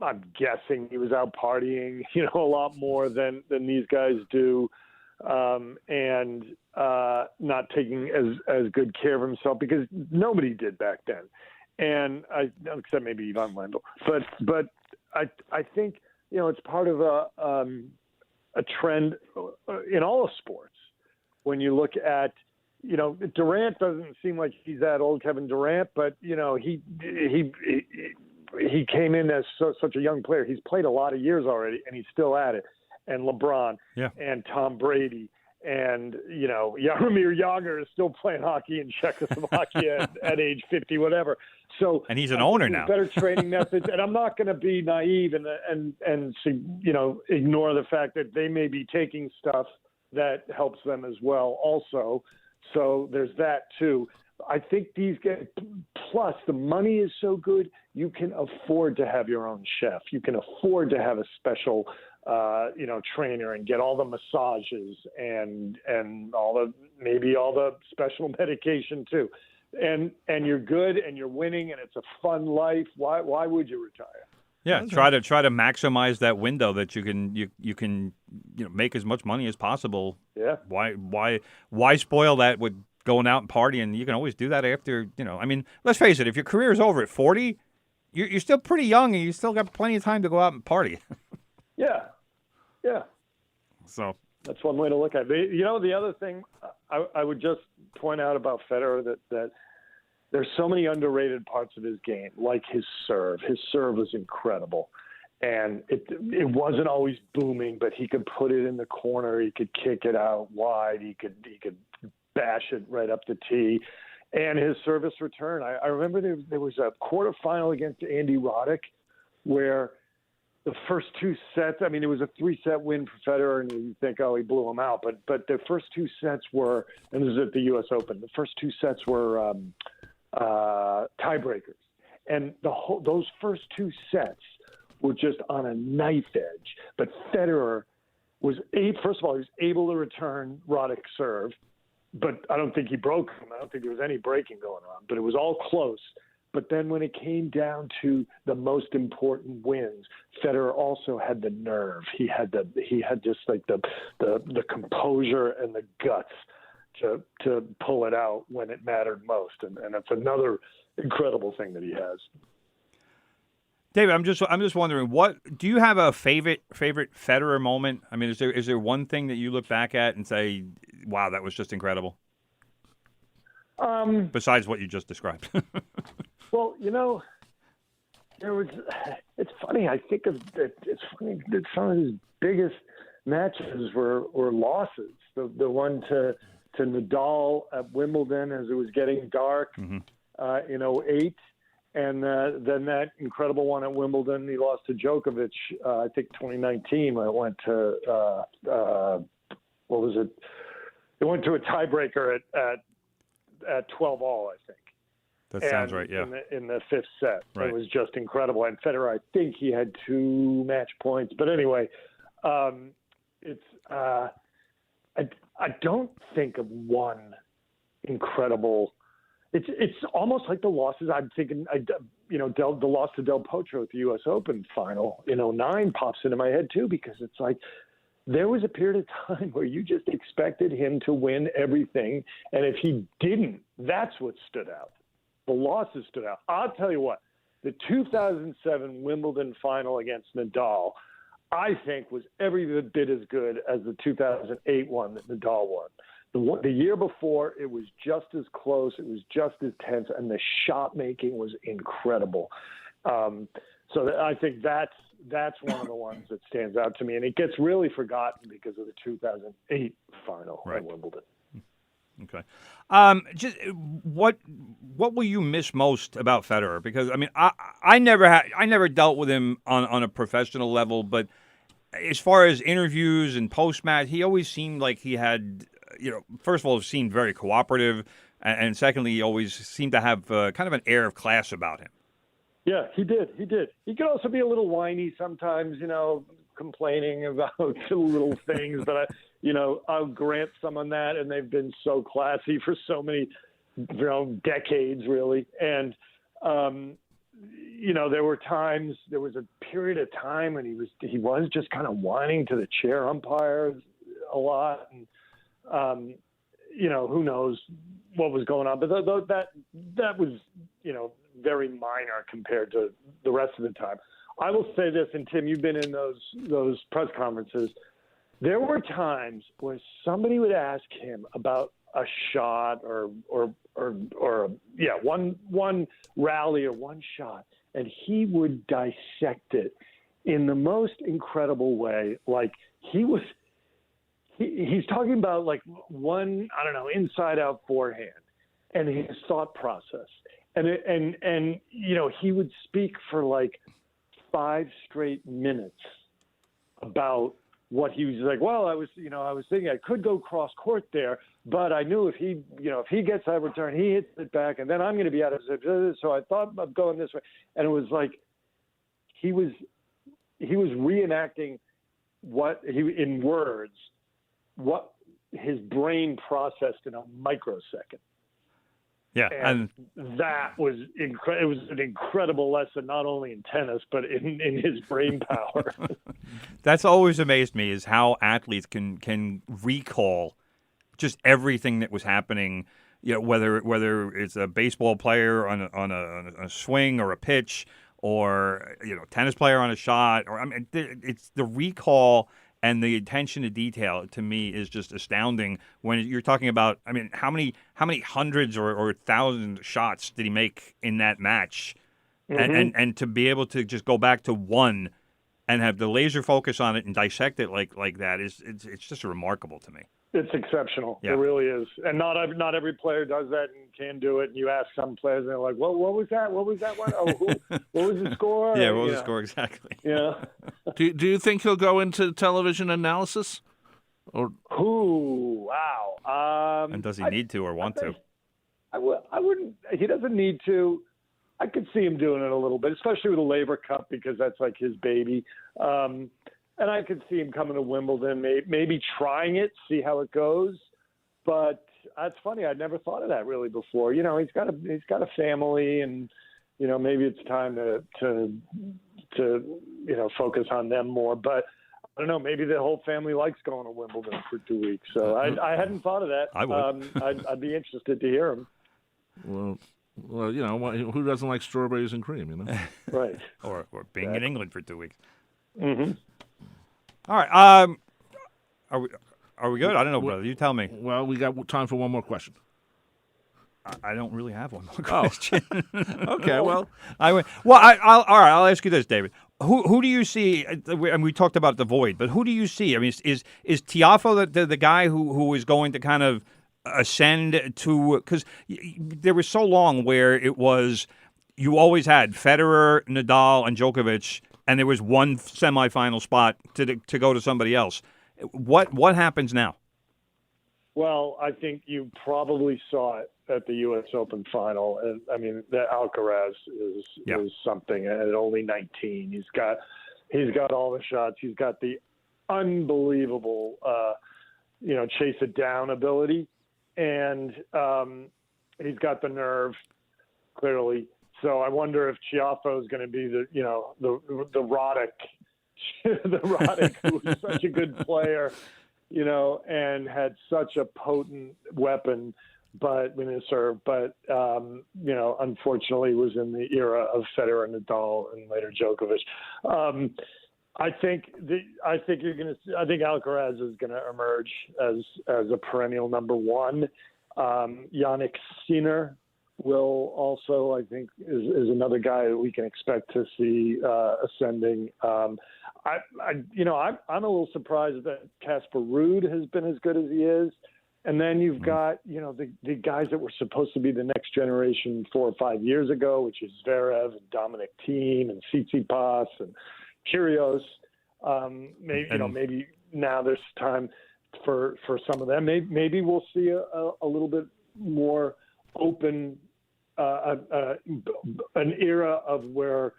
I'm guessing he was out partying, a lot more than these guys do. And not taking as good care of himself because nobody did back then, and except maybe Ivan Lendl. But I think it's part of a trend in all of sports. When you look at Durant doesn't seem like he's that old, Kevin Durant, but he came in as such a young player. He's played a lot of years already, and he's still at it. And LeBron and Tom Brady And, Jaromir Jagr is still playing hockey in Czechoslovakia at age 50, whatever. So, and he's an owner now. Better training methods. And I'm not going to be naive and ignore the fact that they may be taking stuff that helps them as well also. So there's that too. I think these guys, plus the money is so good, you can afford to have your own chef. You can afford to have a special trainer and get all the massages and all the special medication too. And you're good and you're winning and it's a fun life. Why would you retire? Yeah, try to maximize that window that you can make as much money as possible. Yeah. Why spoil that with going out and partying? You can always do that after, let's face it, if your career is over at 40, you're still pretty young and you still got plenty of time to go out and party. Yeah. Yeah. So that's one way to look at it. The other thing I would just point out about Federer that there's so many underrated parts of his game, like his serve. His serve was incredible. And it wasn't always booming, but he could put it in the corner. He could kick it out wide. He could bash it right up the tee. And his service return. I remember there was a quarterfinal against Andy Roddick where the first two sets, it was a 3-set win for Federer, and you think, he blew him out. But the first two sets were, and this is at the U.S. Open, the first two sets were tiebreakers. And those first two sets were just on a knife edge. But Federer first of all, he was able to return Roddick's serve, but I don't think he broke him. I don't think there was any breaking going on, but it was all close. But then when it came down to the most important wins, Federer also had the nerve. He had just like the composure and the guts to pull it out when it mattered most. And that's another incredible thing that he has. David, I'm just wondering, what do you have a favorite Federer moment? Is there one thing that you look back at and say, wow, that was just incredible? Besides what you just described. Well, it's funny. I think it's funny that some of his biggest matches were losses. The one to Nadal at Wimbledon as it was getting dark in 2008. And then that incredible one at Wimbledon, he lost to Djokovic, I think 2019, when it went to, what was it? It went to a tiebreaker at 12-all, I think. That sounds right, yeah. In the fifth set. Right. It was just incredible. And Federer, I think he had 2 match points. But anyway, I don't think of one incredible. It's almost like the losses. I'm thinking, the loss to Del Potro at the U.S. Open final in 2009 pops into my head too, because it's like there was a period of time where you just expected him to win everything, and if he didn't, that's what stood out. The losses stood out. I'll tell you what, the 2007 Wimbledon final against Nadal, I think was every bit as good as the 2008 one that Nadal won. The year before, it was just as close. It was just as tense, and the shot making was incredible. So I think that's one of the ones that stands out to me, and it gets really forgotten because of the 2008 final at Wimbledon. Okay. Just what will you miss most about Federer? Because I never dealt with him on a professional level, but as far as interviews and post-match, he always seemed like he had. First of all, seemed very cooperative, and secondly, he always seemed to have kind of an air of class about him. Yeah, he did. He could also be a little whiny sometimes, complaining about little things, but I'll grant someone that, and they've been so classy for so many, decades, really. And, there was a period of time when he was just kind of whining to the chair umpires a lot, and, who knows what was going on, but that was, very minor compared to the rest of the time. I will say this, and Tim, you've been in those press conferences. There were times where somebody would ask him about a shot or one rally or one shot, and he would dissect it in the most incredible way. Like he he's talking about like one, I don't know, inside out forehand and his thought process. And he would speak for like 5 straight minutes about what he was like. Well, I was thinking I could go cross court there, but I knew if he gets that return, he hits it back, and then I'm going to be out of it. So I thought of going this way, and it was like he was reenacting in words what his brain processed in a microsecond. Yeah, and that was it was an incredible lesson, not only in tennis but in his brain power. That's always amazed me, is how athletes can recall just everything that was happening. Whether it's a baseball player on a swing or a pitch, or tennis player on a shot, or it's the recall. And the attention to detail, to me, is just astounding when you're talking about, how many hundreds or thousands of shots did he make in that match? Mm-hmm. And to be able to just go back to one and have the laser focus on it and dissect it like that it's just remarkable to me. It's exceptional. Yeah. It really is. And not every player does that and can do it. And you ask some players, and they're like, well, what was that? What was that one? Oh, what was the score? Yeah, what was the score exactly? Yeah. Do you think he'll go into television analysis? Or wow. And does he need to or want to? I wouldn't. He doesn't need to. I could see him doing it a little bit, especially with the Labor Cup, because that's like his baby. And I could see him coming to Wimbledon, maybe trying it, see how it goes. But that's funny. I'd never thought of that really before. He's got a family, and maybe it's time to focus on them more. But I don't know. Maybe the whole family likes going to Wimbledon for 2 weeks. So I hadn't thought of that. I would. I'd be interested to hear him. Well, who doesn't like strawberries and cream? Right. or being in England for 2 weeks. Mm-hmm. All right. Are we good? I don't know, brother. You tell me. Well, we got time for one more question. I don't really have one more question. Okay. Well, all right. I'll ask you this, David. Who do you see? And we talked about the void, but who do you see? Is Tiafoe the guy who is going to kind of ascend to? Because there was so long where it was you always had Federer, Nadal, and Djokovic. And there was one semifinal spot to go to somebody else. What happens now? Well, I think you probably saw it at the U.S. Open final. And that Alcaraz is something. At only 19, he's got all the shots. He's got the unbelievable, chase it down ability, and he's got the nerve, clearly. So I wonder if Tiafoe is going to be the Roddick, the Roddick, who was such a good player, and had such a potent weapon, but in his serve. But unfortunately, was in the era of Federer, Nadal, and later Djokovic. I think Alcaraz is going to emerge as a perennial number one. Yannick Sinner will also, I think, is another guy that we can expect to see ascending. I'm a little surprised that Casper Ruud has been as good as he is. And then you've got, the guys that were supposed to be the next generation 4 or 5 years ago, which is Zverev and Dominic Thiem and Tsitsipas and Kyrgios. Maybe now there's time for some of them. Maybe we'll see a little bit more open, an era of where,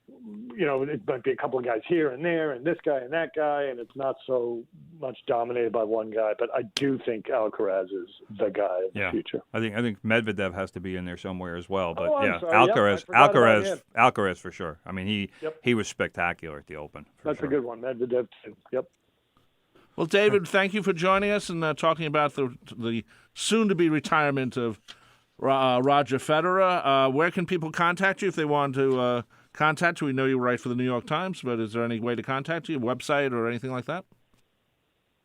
it might be a couple of guys here and there and this guy and that guy, and it's not so much dominated by one guy. But I do think Alcaraz is the guy of the future. I think Medvedev has to be in there somewhere as well. But Alcaraz for sure. He was spectacular at the Open. That's a good one. Medvedev too. Yep. Well, David, thank you for joining us and talking about the soon-to-be retirement of Roger Federer. Where can people contact you if they want to contact you? We know you write for the New York Times, but is there any way to contact you, website or anything like that?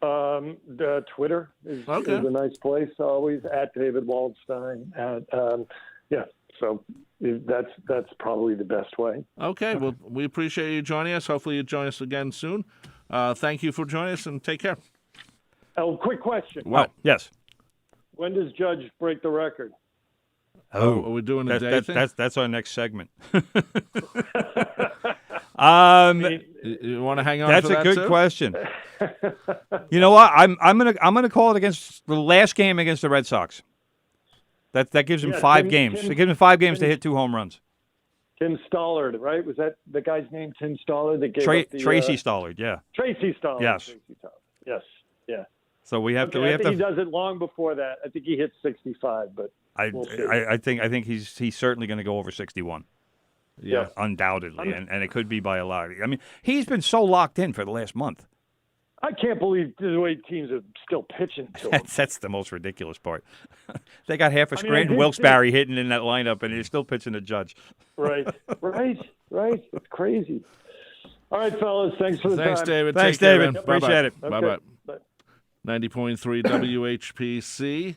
The Twitter is a nice place. Always at David Waldstein. So that's probably the best way. Okay, well, we appreciate you joining us. Hopefully you join us again soon. Thank you for joining us, and take care. Oh, quick question. What? Yes. When does Judge break the record? Oh, are we doing a day thing? That's our next segment. You want to hang on? That's for a that good too? question. You know what? I'm gonna call it against the last game against the Red Sox. That gives him 5 games. It gives him 5 games to hit 2 home runs. Tim Stollard, right? Was that the guy's name? Tim Stollard that gave up the, Tracy Stollard. Yeah. Tracy Stollard. Yes. Tracy Stollard. Yes. Yeah. So we have to. I think he does it long before that. I think he hits 65, but we'll see. I think he's certainly going to go over 61. Yeah, undoubtedly, and it could be by a lot. I mean, he's been so locked in for the last month. I can't believe the way teams are still pitching to him. That's the most ridiculous part. They got half of Scranton Wilkes-Barre hitting in that lineup, and he's still pitching to Judge. Right. It's crazy. All right, fellas. Thanks for the Thanks, time. David. Thanks, Take care, David. man. Appreciate it. Bye-bye. Bye. 90.3 WHPC.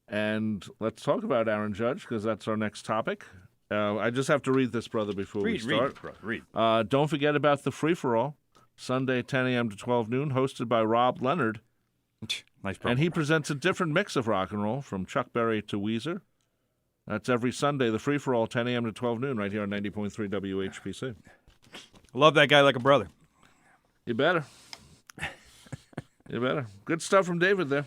And let's talk about Aaron Judge, because that's our next topic. I just have to read this, brother, before we start. Read. Don't forget about the free-for-all, Sunday, 10 a.m. to 12 noon, hosted by Rob Leonard. Nice program. And he presents a different mix of rock and roll, from Chuck Berry to Weezer. That's every Sunday, the free-for-all, 10 a.m. to 12 noon, right here on 90.3 WHPC. Love that guy like a brother. You better. You better. Good stuff from David there.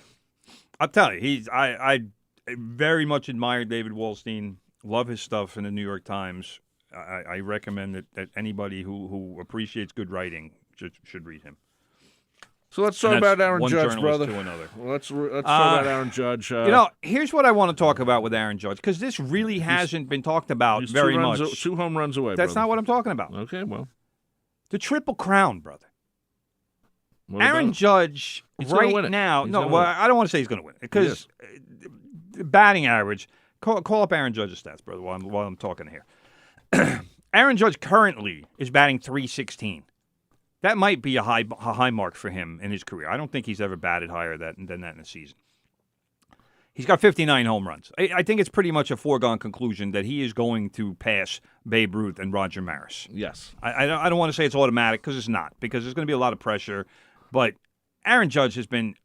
I'll tell you, I very much admire David Waldstein. Love his stuff in the New York Times. I recommend that anybody who appreciates good writing should read him. So let's talk about Aaron one Judge, journalist brother. to another. Let's talk about Aaron Judge. Here's what I want to talk about with Aaron Judge, because this really hasn't been talked about very much. 2 home runs away, That's brother. not what I'm talking about. Okay, well. The Triple Crown, brother. What Aaron about Judge He's gonna win right it. now. He's No, gonna well, win it. I don't want to say he's going to win it, because the batting average. Call up Aaron Judge's stats, brother, while I'm talking here. Aaron Judge currently is batting .316. That might be a high mark for him in his career. I don't think he's ever batted higher than that in a season. He's got 59 home runs. I think it's pretty much a foregone conclusion that he is going to pass Babe Ruth and Roger Maris. Yes. I don't want to say it's automatic, because it's not, because there's going to be a lot of pressure. But Aaron Judge has been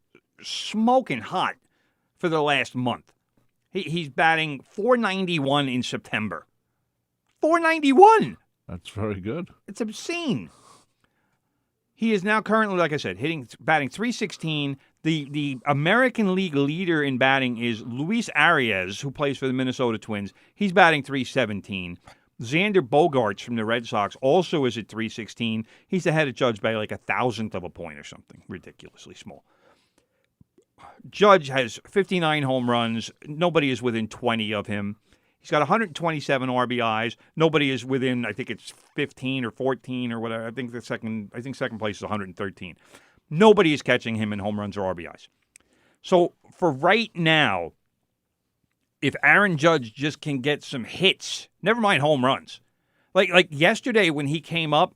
smoking hot for the last month. He's batting .491 in September. .491! That's very good. It's obscene. He is now currently, like I said, batting .316. The American League leader in batting is Luis Arias, who plays for the Minnesota Twins. He's batting .317. Xander Bogaerts from the Red Sox also is at .316. He's ahead of Judge by like 1,000th of a point or something. Ridiculously small. Judge has 59 home runs. Nobody is within 20 of him. He's got 127 RBIs. Nobody is within, I think it's 15 or 14 or whatever. I think second place is 113. Nobody is catching him in home runs or RBIs. So for right now, if Aaron Judge just can get some hits, never mind home runs. Like yesterday when he came up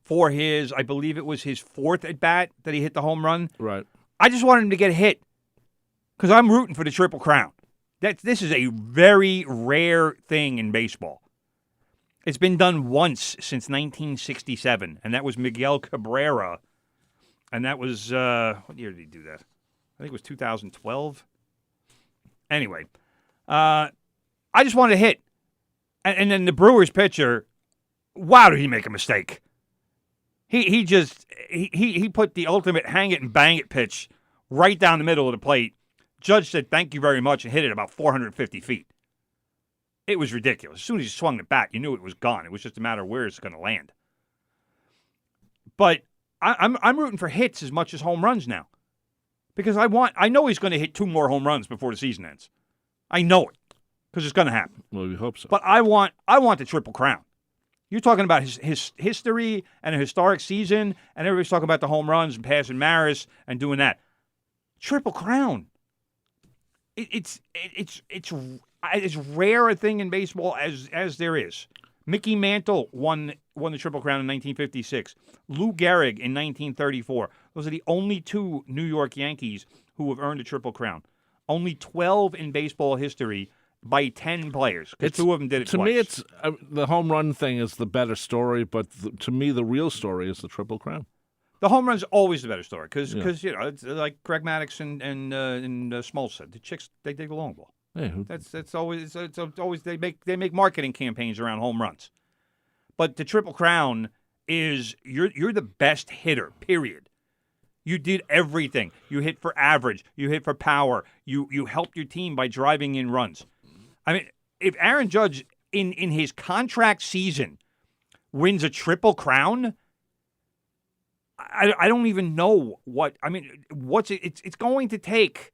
for his, I believe it was his 4th at bat that he hit the home run. Right. I just wanted him to get hit because I'm rooting for the Triple Crown. This is a very rare thing in baseball. It's been done once since 1967, and that was Miguel Cabrera. And that was, what year did he do that? I think it was 2012. Anyway, I just wanted to hit. And then the Brewers pitcher, wow, did he make a mistake. He put the ultimate hang it and bang it pitch right down the middle of the plate. Judge said, thank you very much, and hit it about 450 feet. It was ridiculous. As soon as he swung the bat, you knew it was gone. It was just a matter of where it's going to land. But I'm rooting for hits as much as home runs now. Because I know he's going to hit 2 more home runs before the season ends. I know it. Because it's going to happen. Well, we hope so. But I want the Triple Crown. You're talking about his history and a historic season, and everybody's talking about the home runs and passing Maris and doing that. Triple Crown. It's as rare a thing in baseball as there is. Mickey Mantle won the Triple Crown in 1956. Lou Gehrig in 1934. Those are the only 2 New York Yankees who have earned a Triple Crown. Only 12 in baseball history by 10 players. Because 2 of them did it twice. To me, it's the home run thing is the better story, but to me, the real story is the Triple Crown. The home run's always the better story because it's like Greg Maddux and Smoltz said, the chicks they dig the long ball. Yeah, That's always they make marketing campaigns around home runs. But the Triple Crown is you're the best hitter, period. You did everything. You hit for average. You hit for power. You helped your team by driving in runs. I mean, if Aaron Judge in his contract season wins a Triple Crown, I don't even know what. I mean, it's going to take.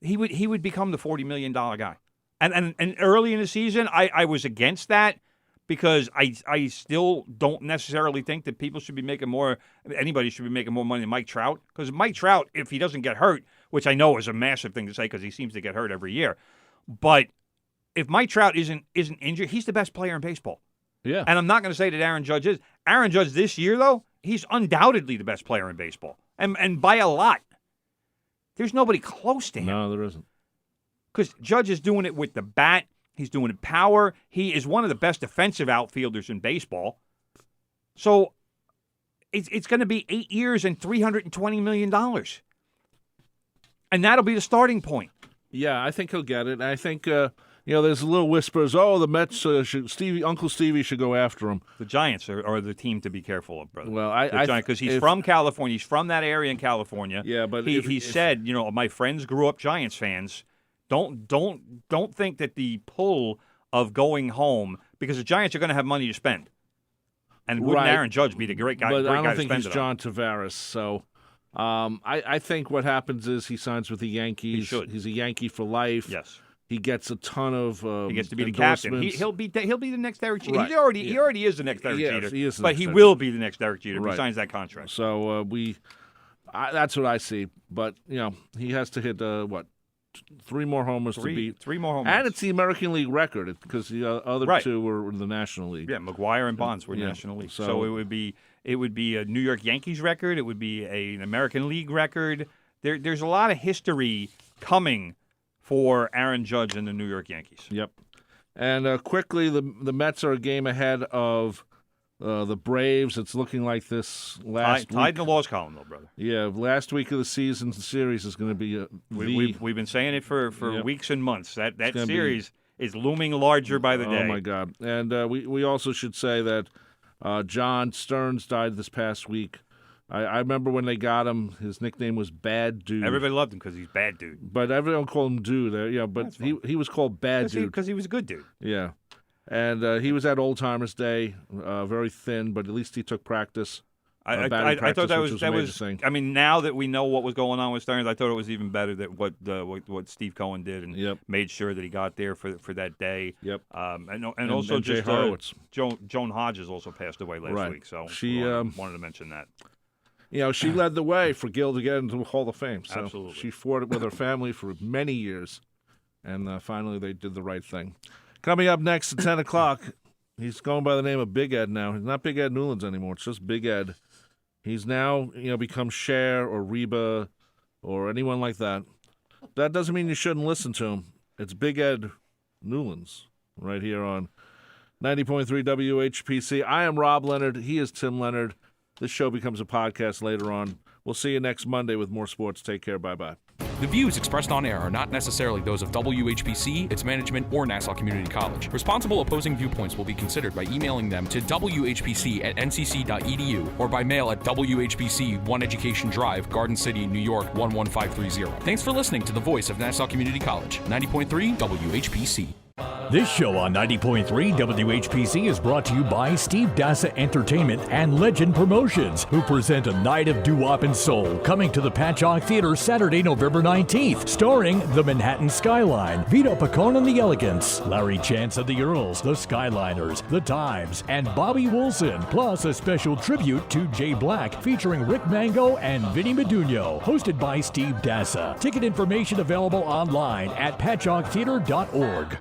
He would become the $40 million guy, and early in the season, I was against that because I still don't necessarily think that anybody should be making more money than Mike Trout, because Mike Trout, if he doesn't get hurt, which I know is a massive thing to say because he seems to get hurt every year, but if Mike Trout isn't injured, he's the best player in baseball. Yeah, and I'm not going to say that Aaron Judge is. Aaron Judge this year, though, he's undoubtedly the best player in baseball, and by a lot. There's nobody close to him. No, there isn't. Because Judge is doing it with the bat. He's doing it power. He is one of the best defensive outfielders in baseball. So it's going to be 8 years and $320 million. And that'll be the starting point. Yeah, I think he'll get it. I think, there's little whispers, the Mets, Uncle Stevie should go after him. The Giants are the team to be careful of, brother. Well, because he's from California. He's from that area in California. Yeah, but he said, my friends grew up Giants fans. Don't think that the pull of going home, because the Giants are going to have money to spend. And wouldn't Aaron Judge be the great guy? But I don't to think spend he's it John Tavares. So I think what happens is he signs with the Yankees. He should. He's a Yankee for life. Yes. He gets a ton of he gets to be the captain. He'll be the next Derek Jeter. Right. He already is the next Derek Jeter. He is but he will be the next Derek Jeter if he signs that contract. So that's what I see. But he has to hit 3 more homers to beat. 3 more homers. And it's the American League record because the other two were in the National League. Yeah, McGuire and Bonds were National League. So it would be a New York Yankees record. It would be an American League record. There's a lot of history coming for Aaron Judge and the New York Yankees. Yep. And quickly, the Mets are a game ahead of the Braves. It's looking like this last week. Tied in the loss column, though, brother. Yeah, last week of the season series is going to be We've been saying it for weeks and months. That series is looming larger by the day. Oh, my God. And we also should say that John Stearns died this past week. I remember when they got him, his nickname was Bad Dude. Everybody loved him because he's Bad Dude. But everyone called him Dude. But he was called Bad Dude. Because he was a good dude. Yeah. And he was at Old Timers Day, very thin, but at least he took practice. I thought that was I mean, now that we know what was going on with Stearns, I thought it was even better that what Steve Cohen did and made sure that he got there for that day. Yep. And also Jay just Horowitz. Joan Hodges also passed away last week, so she wanted to mention that. She led the way for Gil to get into the Hall of Fame. So absolutely. She fought it with her family for many years, and finally they did the right thing. Coming up next at 10 o'clock, he's going by the name of Big Ed now. He's not Big Ed Newlands anymore. It's just Big Ed. He's now, become Cher or Reba or anyone like that. That doesn't mean you shouldn't listen to him. It's Big Ed Newlands right here on 90.3 WHPC. I am Rob Leonard. He is Tim Leonard. This show becomes a podcast later on. We'll see you next Monday with more sports. Take care. Bye-bye. The views expressed on air are not necessarily those of WHPC, its management, or Nassau Community College. Responsible opposing viewpoints will be considered by emailing them to whpc@ncc.edu or by mail at WHPC 1 Education Drive, Garden City, New York 11530. Thanks for listening to the voice of Nassau Community College, 90.3 WHPC. This show on 90.3 WHPC is brought to you by Steve Dassa Entertainment and Legend Promotions, who present A Night of Doo-Wop and Soul, coming to the Patchogue Theater Saturday, November 19th, starring the Manhattan Skyline, Vito Pacone and the Elegants, Larry Chance and the Earls, the Skyliners, the Times, and Bobby Wilson, plus a special tribute to Jay Black featuring Rick Mango and Vinny Medugno, hosted by Steve Dassa. Ticket information available online at patchoguetheater.org.